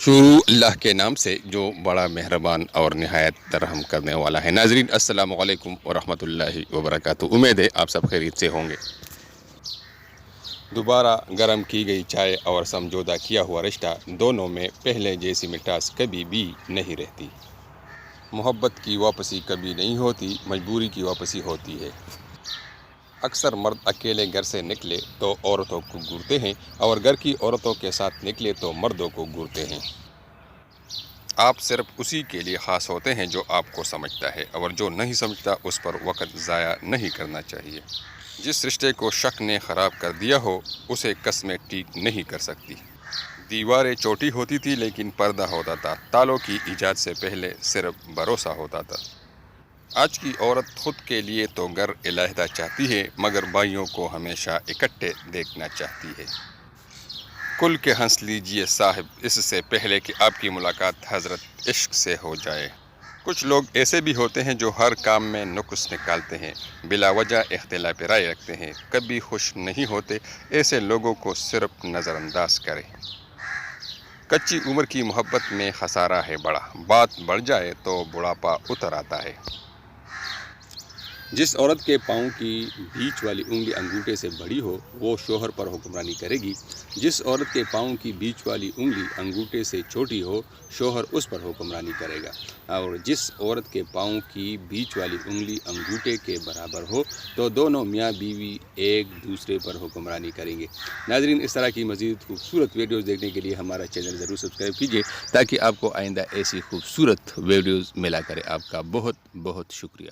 شروع اللہ کے نام سے جو بڑا مہربان اور نہایت رحم کرنے والا ہے۔ ناظرین السلام علیکم ورحمۃ اللہ وبرکاتہ۔ امید ہے آپ سب خیریت سے ہوں گے۔ دوبارہ گرم کی گئی چائے اور سمجھوتہ کیا ہوا رشتہ دونوں میں پہلے جیسی مٹھاس کبھی بھی نہیں رہتی۔ محبت کی واپسی کبھی نہیں ہوتی، مجبوری کی واپسی ہوتی ہے۔ اکثر مرد اکیلے گھر سے نکلے تو عورتوں کو گھورتے ہیں اور گھر کی عورتوں کے ساتھ نکلے تو مردوں کو گھورتے ہیں۔ آپ صرف اسی کے لیے خاص ہوتے ہیں جو آپ کو سمجھتا ہے، اور جو نہیں سمجھتا اس پر وقت ضائع نہیں کرنا چاہیے۔ جس رشتے کو شک نے خراب کر دیا ہو اسے قسمیں ٹھیک نہیں کر سکتی۔ دیواریں چوٹی ہوتی تھی لیکن پردہ ہوتا تھا، تالوں کی ایجاد سے پہلے صرف بھروسہ ہوتا تھا۔ آج کی عورت خود کے لیے تو گھر علیحدہ چاہتی ہے مگر بھائیوں کو ہمیشہ اکٹھے دیکھنا چاہتی ہے۔ کھل کے ہنس لیجئے صاحب اس سے پہلے کہ آپ کی ملاقات حضرت عشق سے ہو جائے۔ کچھ لوگ ایسے بھی ہوتے ہیں جو ہر کام میں نقص نکالتے ہیں، بلا وجہ اختلاف رائے رکھتے ہیں، کبھی خوش نہیں ہوتے۔ ایسے لوگوں کو صرف نظر انداز کریں۔ کچی عمر کی محبت میں خسارہ ہے بڑا، بات بڑھ جائے تو بڑھاپا اتر آتا ہے۔ جس عورت کے پاؤں کی بیچ والی انگلی انگوٹھے سے بڑی ہو وہ شوہر پر حکمرانی کرے گی۔ جس عورت کے پاؤں کی بیچ والی انگلی انگوٹھے سے چھوٹی ہو شوہر اس پر حکمرانی کرے گا، اور جس عورت کے پاؤں کی بیچ والی انگلی انگوٹھے کے برابر ہو تو دونوں میاں بیوی ایک دوسرے پر حکمرانی کریں گے۔ ناظرین اس طرح کی مزید خوبصورت ویڈیوز دیکھنے کے لیے ہمارا چینل ضرور سبسکرائب کیجیے تاکہ آپ کو آئندہ ایسی خوبصورت ویڈیوز ملا کرے۔ آپ کا بہت بہت شکریہ۔